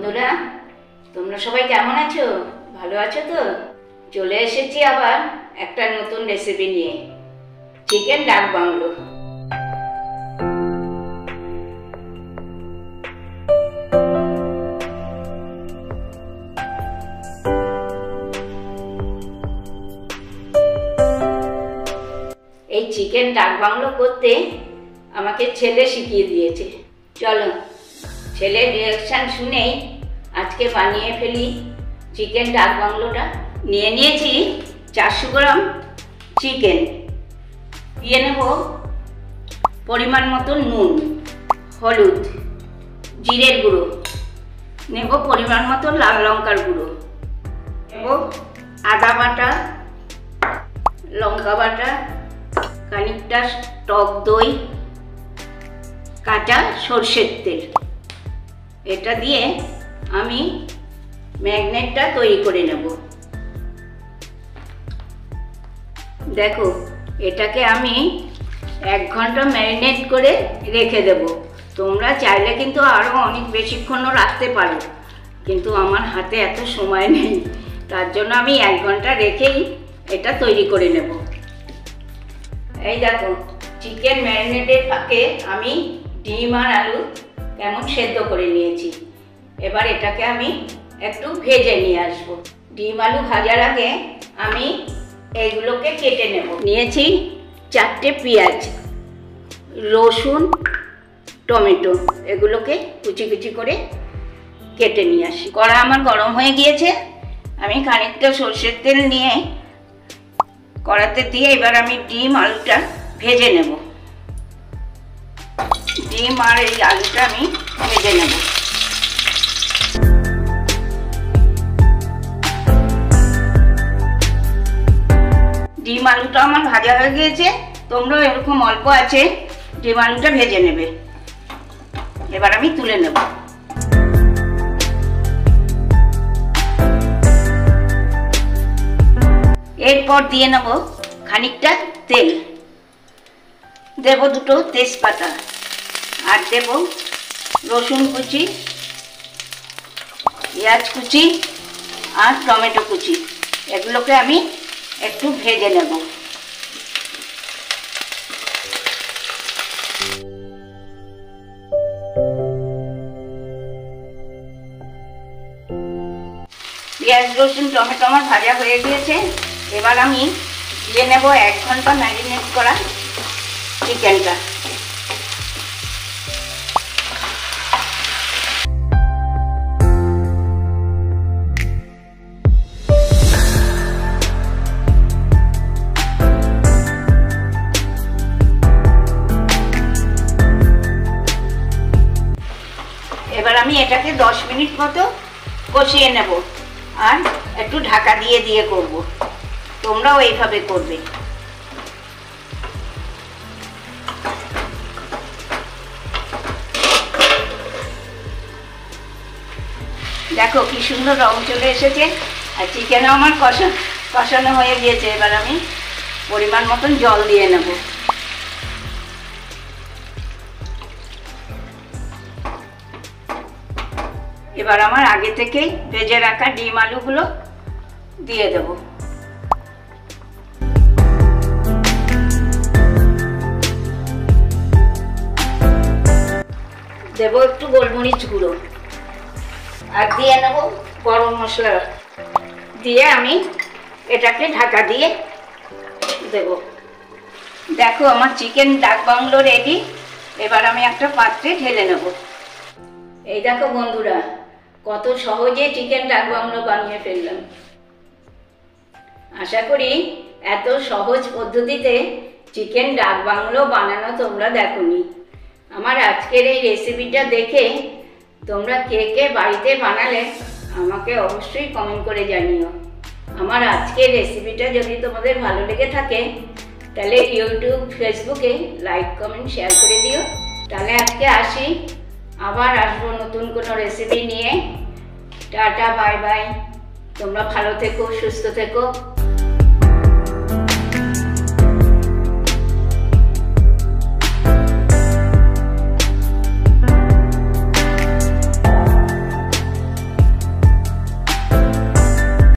বন্ধুরা, তোমরা সবাই কেমন আছো? ভালো আছো তো? চলে এসেছি আবার একটা নতুন রেসিপি নিয়ে, চিকেন ডাক বাংলো। এই চিকেন ডাক বাংলো করতে আমাকে ছেলে শিখিয়ে দিয়েছে। চলো ছেলের রিঅ্যাকশন শুনেই আজকে বানিয়ে ফেলি চিকেন ডাক বাংলোটা। নিয়ে নিয়েছি 400 গ্রাম চিকেন, দিয়ে নেব পরিমাণ মতো নুন, হলুদ, জিরের গুঁড়ো, নেব পরিমাণ মতো লাল লঙ্কার গুঁড়ো, নেব আদা বাটা, লঙ্কা বাটা, খানিকটা টক দই, কাঁচা সর্ষের তেল। এটা দিয়ে আমি ম্যাগনেটটা তৈরি করে নেব। দেখো, এটাকে আমি 1 ঘন্টা ম্যারিনেট করে রেখে দেব। তোমরা চাইলে কিন্তু আরও অনেক বেশিক্ষণও রাখতে পারো, কিন্তু আমার হাতে এত সময় নেই, তার জন্য আমি 1 ঘন্টা রেখেই এটা তৈরি করে নেব। এই দেখো, চিকেন ম্যারিনেটের ফাঁকে আমি ডিম আর আলু কেমন সেদ্ধ করে নিয়েছি। এবার এটাকে আমি একটু ভেজে নিয়ে আসব। ডিম আলু ভাজার আগে আমি এইগুলোকে কেটে নেব। নিয়েছি 4টে পেঁয়াজ, রসুন, টমেটো, এগুলোকে কুচি কুচি করে কেটে নিয়ে আসি। কড়া আমার গরম হয়ে গিয়েছে, আমি খানিকটা সর্ষের তেল নিয়ে কড়াতে দিয়ে এবার আমি ডিম আলুটা ভেজে নেব। ডিম আর এই আলুটা আমি ভেজে নেব। ডিম আলুটা আমার ভাজা হয়ে গিয়েছে, তোমরা এরকম অল্প আছে ডিম আলুটা ভেজে নেবে। এবার আমি তুলে নেব। এরপর দিয়ে নেব খানিকটা তেল, দেব 2টো তেজপাতা, আর দেব রসুন কুচি, পেঁয়াজ কুচি আর টমেটো কুচি। এগুলোকে আমি একটু ভেজে নেব। পেঁয়াজ রসুন টমেটো আমার ভাজা হয়ে গিয়েছে। এবার আমি দিয়ে নেব 1 ঘন্টা ম্যারিনেট করা চিকেনটা। এবার আমি এটাকে 10 মিনিট মতো কষিয়ে নেব, আর একটু ঢাকা দিয়ে দিয়ে করব। তোমরাও এইভাবে করবে। দেখো কি সুন্দর রং চলে এসেছে, আর চিকেনও আমার কষানো হয়ে গিয়েছে। এবার আমি পরিমাণ মতন জল দিয়ে নেব। এবার আমার আগে থেকেই ভেজে রাখা ডিম আলুগুলো দিয়ে দেব। দেব একটু গোলমরিচ গুঁড়ো, আর দিয়ে নেব গরম মশলা, দিয়ে আমি এটাকে ঢাকা দিয়ে দেব। দেখো, আমার চিকেন ডাক বাংলো রেডি। এবার আমি একটা পাত্রে ঢেলে নেব। এই দেখো বন্ধুরা, কত সহজে চিকেন ডাক বাংলো বানিয়ে ফেললাম। আশা করি এত সহজ পদ্ধতিতে চিকেন ডাক বাংলো বানানো তোমরা দেখোনি। আমার আজকের এই রেসিপিটা দেখে তোমরা কে কে বাড়িতে বানালে আমাকে অবশ্যই কমেন্ট করে জানিও। আমার আজকের রেসিপিটা যদি তোমাদের ভালো লেগে থাকে তাহলে ইউটিউব ফেসবুকে লাইক কমেন্ট শেয়ার করে দিও। তাহলে আজকে আসি, আবার আসবো নতুন কোনো রেসিপি নিয়ে। Tata, bye bye. তোমরা ভালো থেকো, সুস্থ থেকো।